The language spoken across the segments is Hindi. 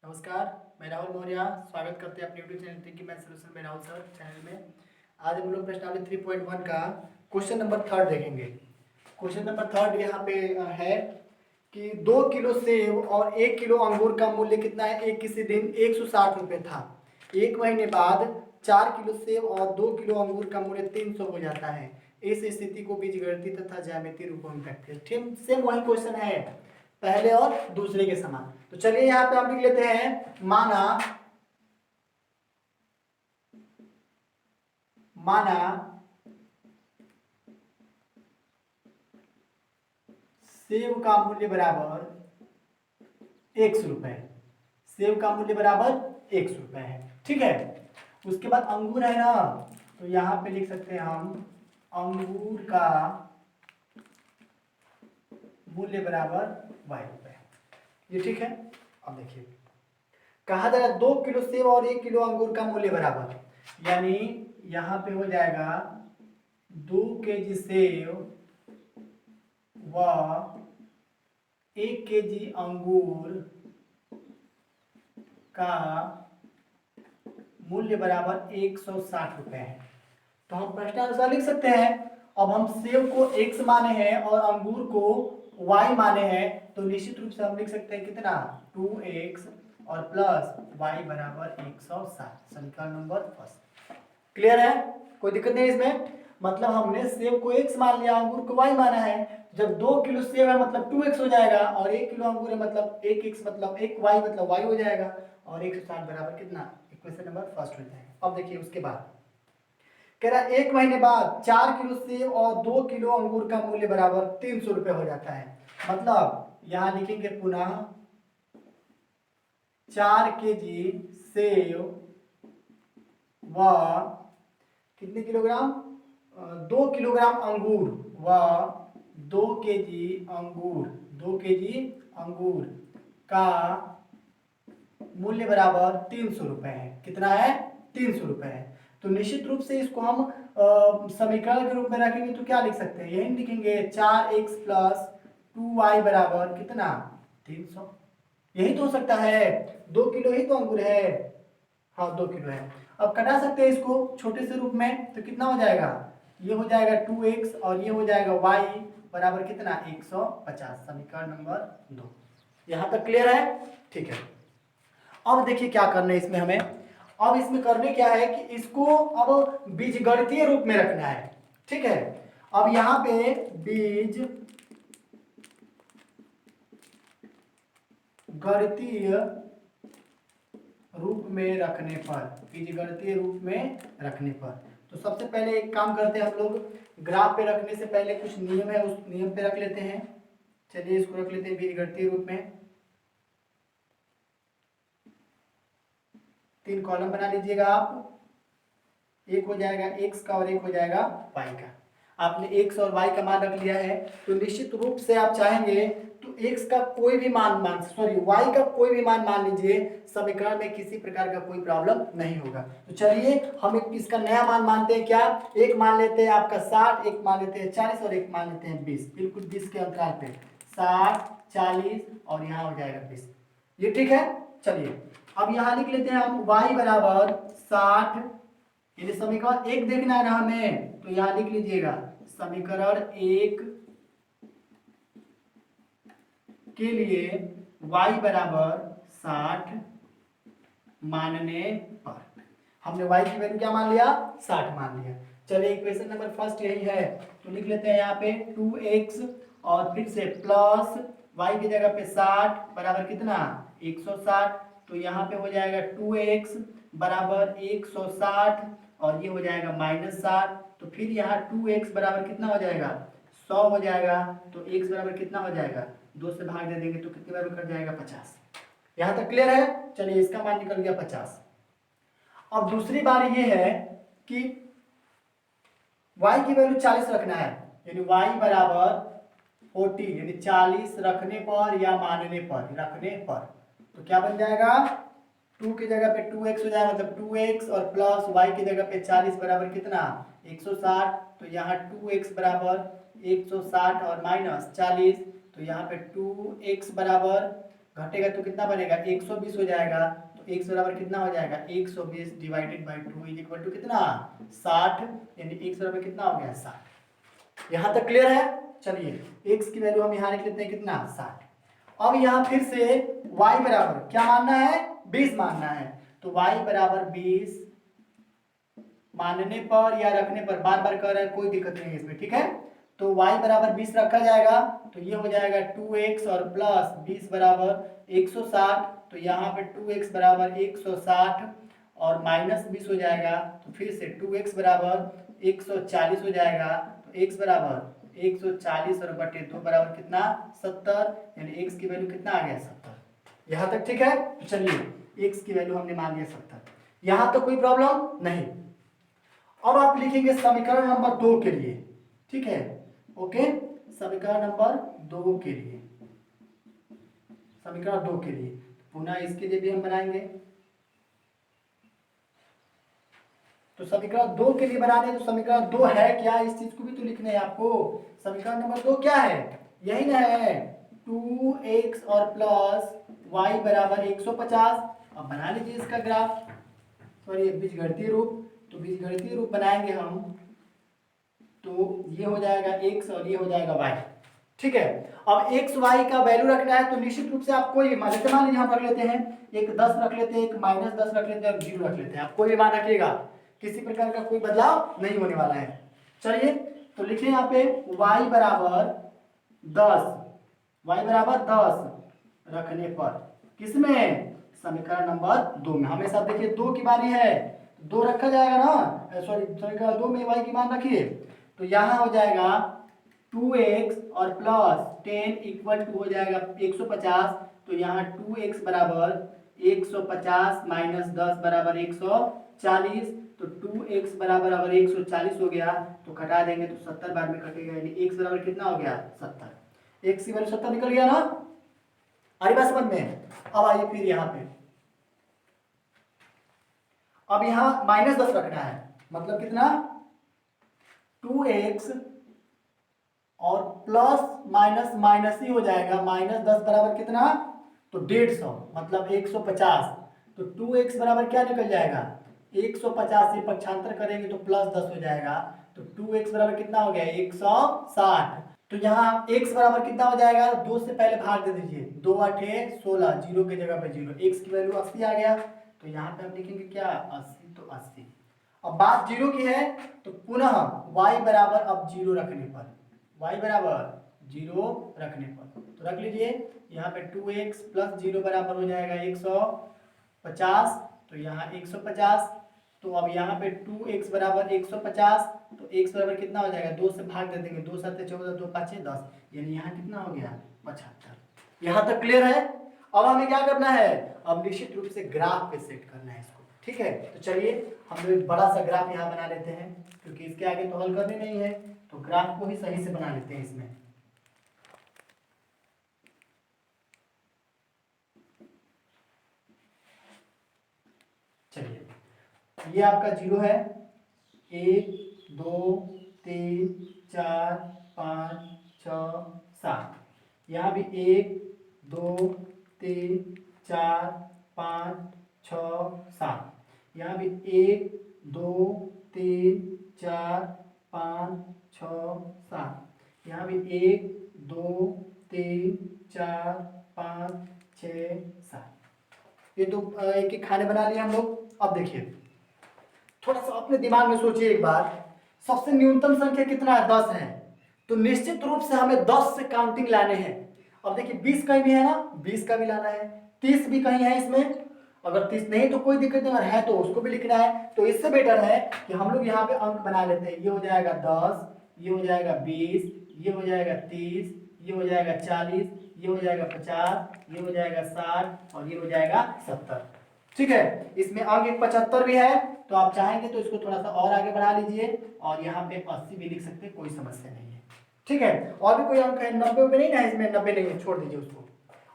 नमस्कार, मैं राहुल मौर्य स्वागत करते हैं अपने YouTube channel tricky math solution में राहुल सर चैनल में। आज हम लोग प्रश्नावली 3.1 का क्वेश्चन नंबर 3 देखेंगे। क्वेश्चन नंबर 3 यहाँ पे है कि 2 किलो सेब और 1 किलो अंगूर का मूल्य कितना है। एक किसी दिन 160 रुपये था, एक महीने बाद 4 किलो सेब और 2 किलो अंगूर का मूल्य 300 हो जाता है। इस स्थिति को बीजगणितीय तथा ज्यामितीय रूपों में व्यक्त करें। ठीक सेम वही क्वेश्चन है, पहले और दूसरे के समान। तो चलिए यहाँ पे हम लिख लेते हैं माना सेब का मूल्य बराबर 100 रुपए। सेब का मूल्य बराबर 100 रुपए है, ठीक है। उसके बाद अंगूर है ना, तो यहाँ पे लिख सकते हैं हम अंगूर का मूल्य बराबर y रुपए। ये ठीक है। अब देखिए कहा जा रहा है 2 किलो सेब और 1 किलो अंगूर का मूल्य बराबर, यानी यहां पे हो जाएगा 2 केजी सेब व 1 केजी अंगूर का मूल्य बराबर 160 रुपए है। तो हम प्रश्नानुसार लिख सकते हैं। अब हम सेब को x माने हैं और अंगूर को y माने हैं, तो निश्चित रूप से हम लिख सकते हैं कितना 2x और प्लस y बराबर 160। समीकरण नंबर फर्स्ट क्लियर है, कोई दिक्कत नहीं इसमें। मतलब हमने सेब को x मान लिया, अंगूर को y माना है। जब 2 किलो सेब है मतलब 2x हो जाएगा, और 1 किलो अंगूर है मतलब 1x मतलब 1y मतलब y हो जाएगा, और 160 बराबर कितना इक्वेशन नंबर फर्स्ट हो जाएगा। अब देखिए उसके बाद कह रहा है एक महीने बाद 4 किलो सेब और 2 किलो अंगूर का मूल्य बराबर 300 रुपए हो जाता है। मतलब यहां लिखेंगे पुनः 4 केजी सेब व कितने किलोग्राम 2 किलोग्राम अंगूर व 2 केजी अंगूर का मूल्य बराबर 300 रुपए है। कितना है 300 रुपए है। तो निश्चित रूप से इसको हम समीकरण के रूप में रखेंगे तो क्या लिख सकते हैं, यही लिखेंगे 4x प्लस 2y बराबर कितना 300। यही तो हो सकता है, 2 किलो ही तो अंगूर है। हाँ 2 किलो है। अब कटा सकते हैं इसको छोटे से रूप में, तो कितना हो जाएगा, ये हो जाएगा 2x और ये हो जाएगा y बराबर कितना 150। समीकरण नंबर 2। यहां तक क्लियर है, ठीक है। अब देखिए क्या करना है इसमें हमें। अब इसमें करने क्या है कि इसको अब बीजगणितीय रूप में रखना है, ठीक है। अब यहां पे बीज गणितीय रूप में रखने पर तो सबसे पहले एक काम करते हैं हम लोग, ग्राफ पे रखने से पहले कुछ नियम है, उस नियम पे रख लेते हैं। चलिए इसको रख लेते हैं बीजगणितीय रूप में। 3 कॉलम बना लीजिएगा आप, एक हो जाएगा x का और एक हो जाएगा y का। आपने x और y का मान रख लिया है, तो निश्चित रूप से आप चाहेंगे तो x का कोई भी मान y का कोई भी मान मान लीजिए, समीकरण में किसी प्रकार का कोई प्रॉब्लम नहीं होगा। तो चलिए हम इसका नया मान मानते हैं। क्या, एक मान लेते हैं आपका 60, एक मान लेते हैं 40 और एक मान लेते हैं 20। बिल्कुल 20 के अंतराल पे 60 40 और यहाँ हो जाएगा 20। ये ठीक है। चलिए अब यहाँ लिख लेते हैं हम y बराबर 60, यानी समीकरण 1 देखना है ना हमें, तो यहां लिख लीजिएगा समीकरण 1 के लिए y बराबर 60 मानने पर हमने y की वैल्यू क्या मान लिया 60 मान लिया। चलिए इक्वेशन नंबर फर्स्ट यही है, तो लिख लेते हैं यहाँ पे 2x और फिर से प्लस y की जगह पे 60 बराबर कितना 160। तो यहाँ पे हो जाएगा 2x बराबर 160 और ये हो जाएगा -60। तो फिर यहाँ 2x बराबर कितना हो जाएगा 100 हो जाएगा। तो x बराबर कितना हो जाएगा 2 से भाग दे देंगे तो कितने बराबर कर जाएगा 50। यहाँ तक क्लियर है। चलिए इसका मान निकल गया 50। अब दूसरी बात ये है कि y की वैल्यू 40 रखना है, यानी y बराबर 40, यानी 40 रखने पर या मानने पर तो क्या बन जाएगा 2 की जगह पे 2x हो जाएगा, मतलब 2x और प्लस y की जगह पे 40 बराबर कितना 160। तो यहाँ 2x बराबर 160 और -40, तो यहाँ पे 2x बराबर घटेगा तो कितना बनेगा 120 हो जाएगा। तो x बराबर कितना हो जाएगा 120 divided by 2 is equal to कितना 60, यानी x बराबर कितना हो गया 60। यहाँ तक क्लियर है। चलिए x की वैल्यू हम यहाँ लिख लेते हैं कितना 60। अब यहाँ फिर से y बराबर क्या मानना है 20 मानना है। तो y बराबर 20 मानने पर या रखने पर, बार बार कर रहे हैं कोई दिक्कत नहीं है इसमें, ठीक है। तो y बराबर 20 रखा जाएगा तो ये हो जाएगा 2x और प्लस 20 बराबर 160। तो यहाँ पे 2x बराबर 160 और माइनस 20 हो जाएगा। तो फिर से 2x बराबर 140 हो जाएगा। तो x बराबर 140 और बटे 2 बराबर कितना 70, यानी x की वैल्यू कितना आ गया 70। यहाँ तक ठीक है। तो चलिए x की वैल्यू हमने मान लिया 70। यहाँ तो कोई प्रॉब्लम नहीं। अब आप लिखेंगे समीकरण नंबर 2 के लिए, ठीक है। ओके, समीकरण नंबर 2 के लिए, समीकरण 2 के लिए पुनः इसके लिए भी हम बनाएंगे। तो समीकरण 2 के लिए बनाने, तो समीकरण 2 है क्या, इस चीज को भी तो लिखना है आपको। समीकरण नंबर 2 क्या है, यही ना है 2x और प्लस y बराबर 150। अब बना लीजिए इसका ग्राफ, सॉरी बीजगणितीय रूप। तो बीजगणितीय रूप बनाएंगे हम, तो ये हो जाएगा x और ये हो जाएगा y, ठीक है। अब x y का वैल्यू रखना है तो निश्चित रूप से आप कोई भी मान लेते, मान लीजिए हम रख लेते हैं एक 10 रख लेते हैं, एक -10 रख लेते हैं और 0 रख लेते हैं। आप कोई भी मान रखिएगा, किसी प्रकार का कोई बदलाव नहीं होने वाला है। चलिए तो लिखिए यहाँ पे y बराबर 10, y बराबर 10 रखने पर, किसमें समीकरण नंबर 2 में। हमेशा देखिए 2 की बारी है, 2 रखा जाएगा ना, सॉरी समीकरण 2 में y की मान रखिए। तो यहाँ हो जाएगा 2x और प्लस 10 इक्वल टू हो जाएगा 150। तो यहाँ 2x बराबर 150 माइनस 10 बराबर 140। तो 2x बराबर अगर 140 हो गया तो घटा देंगे तो 70 बार में कटेगा, यानी x बराबर कितना हो गया 70। x की वैल्यू 70 निकल गया ना, आ रही बात समझ में। अब आइए फिर यहाँ पे, अब यहाँ -10 रखना है, मतलब कितना 2x और प्लस माइनस माइनस ही हो जाएगा, -10 बराबर कितना तो 150, मतलब 150। तो 2x बराबर क्या निकल जाएगा 150 से पक्षांतर करेंगे तो +10 हो जाएगा। तो 2x बराबर कितना हो गया 160। तो यहाँ x बराबर कितना हो जाएगा, 2 से पहले भाग दे दीजिए, 2 8 16, 0 की जगह पे 0, x की वैल्यू 80 आ गया। तो यहाँ पे हम लिखेंगे क्या 80, तो 80। अब बात 0 की है तो पुनः y बराबर अब 0 रखने पर, y बराबर 0 रखने पर तो रख लीजिए यहाँ पे 2x प्लस 0 बराबर हो जाएगा 150। तो यहाँ 150। तो अब यहाँ पे 2x बराबर 150, तो x बराबर कितना हो जाएगा 2 से भाग दे देंगे, 2 7 14, 2 5 10, यानी यहाँ कितना हो गया 75। यहाँ तक क्लियर है। अब हमें क्या करना है, अब निश्चित रूप से ग्राफ पे सेट करना है इसको, ठीक है। तो चलिए हम लोग एक बड़ा सा ग्राफ यहाँ बना लेते हैं, क्योंकि इसके आगे तो हल करने नहीं है, तो ग्राफ को ही सही से बना लेते हैं इसमें। चलिए ये आपका 0 है, 1 2 3 4 5 6 7, यहाँ भी 1 2 3 4 5 6 7, यहाँ भी 1 2 3 4 5 6 7, यहाँ भी 1 2 3 4 5 6 7। ये तो एक एक खाने बना लिए हम लोग। अब देखिए थोड़ा सा अपने दिमाग में सोचिए एक बार, सबसे न्यूनतम संख्या कितना है 10 है, तो निश्चित रूप से हमें 10 से काउंटिंग लाने हैं। अब देखिए 20 कहीं भी है ना, 20 का भी लाना है, 30 भी कहीं है इसमें, अगर 30 नहीं तो कोई दिक्कत नहीं, अगर है तो उसको भी लिखना है। तो इससे बेटर है कि हम लोग यहाँ पे अंक बना लेते हैं, ये हो जाएगा 10, ये हो जाएगा 20, ये हो जाएगा 30, ये हो जाएगा 40, ये हो जाएगा 50, ये हो जाएगा 60 और ये हो जाएगा 70, ठीक है। इसमें अंक एक 75 भी है, तो आप चाहेंगे तो इसको थोड़ा सा और आगे बढ़ा लीजिए और यहाँ पे 80 भी लिख सकते हैं, कोई समस्या नहीं है, ठीक है। और भी कोई अंक है 90 में नहीं ना, इसमें 90 नहीं है, छोड़ दीजिए उसको।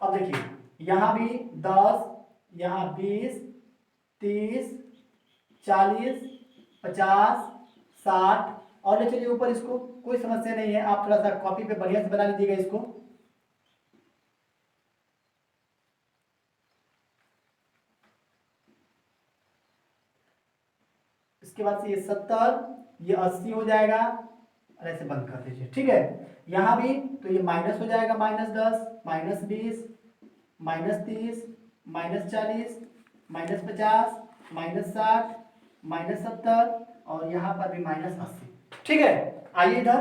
अब देखिए यहाँ भी 10, यहाँ 20 30 40 50 60 और ले चलिए ऊपर, इसको कोई समस्या नहीं है, आप थोड़ा सा कॉपी पे बढ़िया से बना लीजिएगा इसको। इसके बाद से ये 70, ये 80 हो जाएगा और ऐसे बंद कर दीजिए। ठीक है, यहाँ भी तो ये माइनस हो जाएगा, -10, -20, -30, -40, -50, -60, -70 और यहाँ पर भी -80। ठीक है, आइए इधर,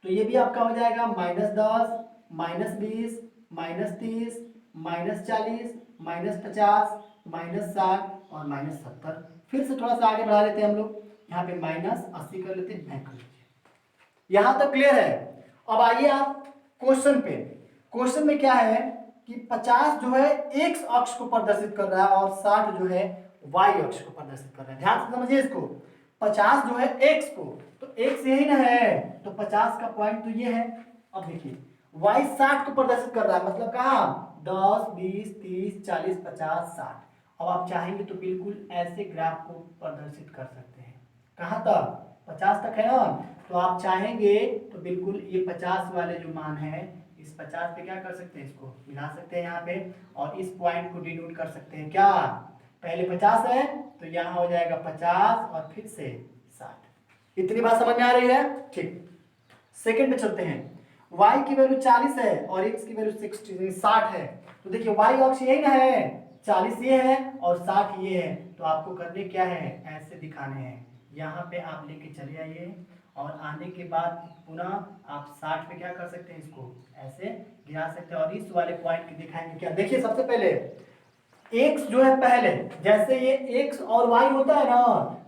तो ये भी आपका हो जाएगा -10, -20, -30, -40, -50, -60 और -70। फिर से थोड़ा सा आगे बढ़ा लेते हैं हम लोग, यहाँ पे -80 कर लेते हैं, बैक कर लीजिए। यहाँ तक क्लियर है। अब आइए आप क्वेश्चन पे। क्वेश्चन में क्या है कि 50 जो है एक्स अक्ष को प्रदर्शित कर रहा है और 60 जो है वाई अक्ष को प्रदर्शित कर रहा है। ध्यान से समझिए इसको, 50 जो है एक्स को, तो एक्स यही ना है, तो 50 का पॉइंट तो ये है। अब देखिए वाई 60 को प्रदर्शित कर रहा है, मतलब कहाँ 10, 20, 30, 40, 50, 60। अब आप चाहेंगे तो बिल्कुल ऐसे ग्राफ को प्रदर्शित कर सकते हैं। कहाँ तक? 50 तक है ना। तो आप चाहेंगे तो बिल्कुल ये 50 वाले जो मान है, इस 50 पे क्या कर सकते हैं, इसको मिला सकते हैं यहाँ पे और इस पॉइंट को डिनोट कर सकते हैं। क्या? पहले 50 है तो यहाँ हो जाएगा 50 और फिर से 60। इतनी बात समझ में आ रही है? ठीक, सेकंड पे चलते हैं। y की वैल्यू 40 है और x की वैल्यू 60 है। तो देखिए y अक्ष यही ना है, 40 ये है और 60 ये है। तो आपको करने क्या है, ऐसे दिखाने हैं। यहाँ पे आप लेके चले आइए और आने के बाद पुनः आप 60 पे क्या कर सकते हैं, इसको ऐसे गिरा सकते हैं और इस वाले पॉइंट के दिखाएंगे। क्या? देखिए सबसे पहले x जो है, पहले जैसे ये x और y होता है ना,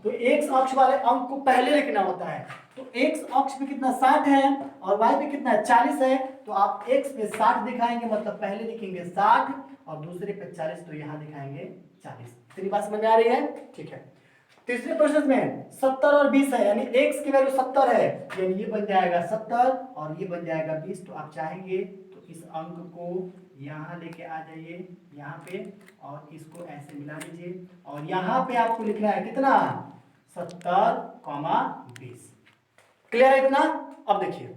तो x अक्ष वाले अंक को पहले लिखना होता है। तो x अक्ष पे कितना 60 है और y पे कितना 40 है, तो आप x पे 60 दिखाएंगे, मतलब पहले लिखेंगे 60 और दूसरे पे 40, तो यहाँ दिखाएंगे 40। इतनी बात समझ में आ रही है? ठीक है। तीसरे प्रश्न में 70 और 20 है, यानी x की वैल्यू 70 है, यानी ये बन जाएगा 70 और ये बन जाएगा 20। तो आप चाहेंगे तो इस अंक को यहाँ लेके आ जाइए यहाँ पे और इसको ऐसे मिला लीजिए और यहाँ पे आपको लिखना है कितना, 70, 20। क्लियर है इतना? अब देखिए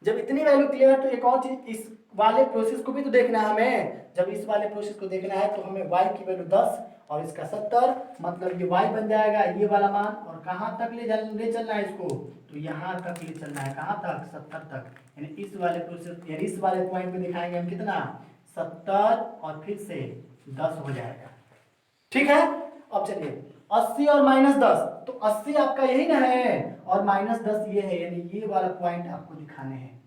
जब इतनी वैल्यू क्लियर है तो एक और चीज, इस वाले प्रोसेस को भी तो देखना है हमें। जब इस वाले प्रोसेस को देखना है तो हमें y की वैल्यू 10 और इसका 70, मतलब ये y बन जाएगा ये वाला मान, और कहाँ तक ले चलना है इसको, तो यहाँ तक ले चलना है। कहाँ तक? 70 तक। यानी इस वाले प्रोसेस, यानी इस वाले पॉइंट में दिखाएंगे हम कितना, 70 और फिर से 10 हो जाएगा। ठीक है। अब चलिए 80 और -10, तो 80 आपका यही ना है और -10 ये है, यानी ये वाला पॉइंट आपको दिखाने हैं।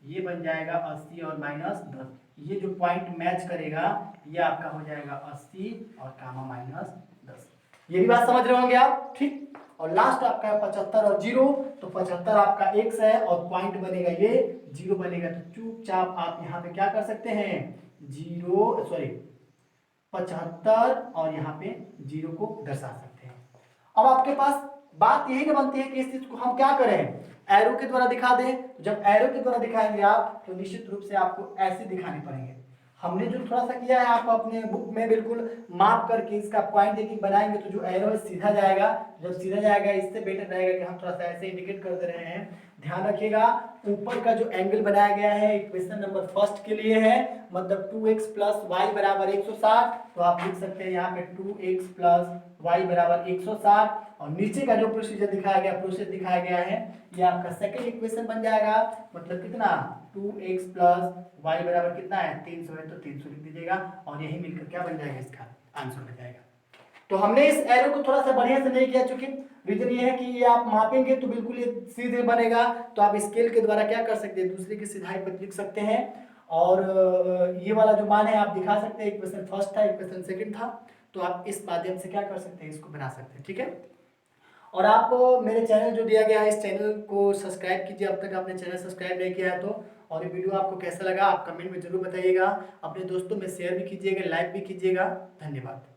ये बन जाएगा 80 और -10, ये जो पॉइंट मैच करेगा ये आपका हो जाएगा 80 और कामा -10। ये भी बात समझ रहे होंगे आप? ठीक। और लास्ट आपका है 75 और 0, तो 75 आपका x है और पॉइंट बनेगा ये 0 बनेगा, तो चुपचाप आप यहाँ पे क्या कर सकते हैं, 75 और यहाँ पे 0 को दर्शा सकते हैं। अब आपके पास बात यही ना बनती है कि इस चीज को हम क्या करें, एरो के द्वारा दिखा दें। जब एरो के द्वारा दिखाएंगे आप तो निश्चित रूप से आपको ऐसे दिखाने पड़ेंगे। हमने जो थोड़ा सा किया है, आप अपने बुक में बिल्कुल माप करके इसका पॉइंट देखिए बनाएंगे, तो जो एरो है सीधा जाएगा। जब सीधा जाएगा इससे बेटर रहेगा कि हम थोड़ा सा ऐसे इंडिकेट कर दे रहे हैं। ध्यान रखिएगा ऊपर का जो एंगल बनाया गया है इक्वेशन नंबर फर्स्ट के लिए है, मतलब 2x + y = 160। तो आप लिख सकते हैं यहाँ पे 2x + y = 160 और नीचे का जो प्रोसीजर दिखाया गया, प्रोसेस दिखाया गया है, ये आपका सेकंड इक्वेशन बन जाएगा। मतलब कितना, 2x + y = कितना है, 300 है, तो 300 लिख दीजिएगा और यही मिलकर क्या बन जाएगा, इसका आंसर हो जाएगा। तो हमने इस एरो को थोड़ा सा बढ़िया से नहीं किया, क्योंकि रीजन ये है कि ये आप मापेंगे तो बिल्कुल ये सीधे बनेगा। तो आप स्केल के द्वारा क्या कर सकते हैं, दूसरे की सिधाई पर लिख सकते हैं और ये वाला जो मान है आप दिखा सकते हैं। इक्वेशन फर्स्ट था, इक्वेशन सेकंड था, तो आप इस माध्यम से क्या कर सकते हैं, इसको बना सकते हैं। ठीक है। और आप मेरे चैनल जो दिया गया है, इस चैनल को सब्सक्राइब कीजिए अब तक आपने चैनल सब्सक्राइब नहीं किया है तो। और ये वीडियो आपको कैसा लगा आप कमेंट में जरूर बताइएगा, अपने दोस्तों में शेयर भी कीजिएगा, लाइक भी कीजिएगा। धन्यवाद।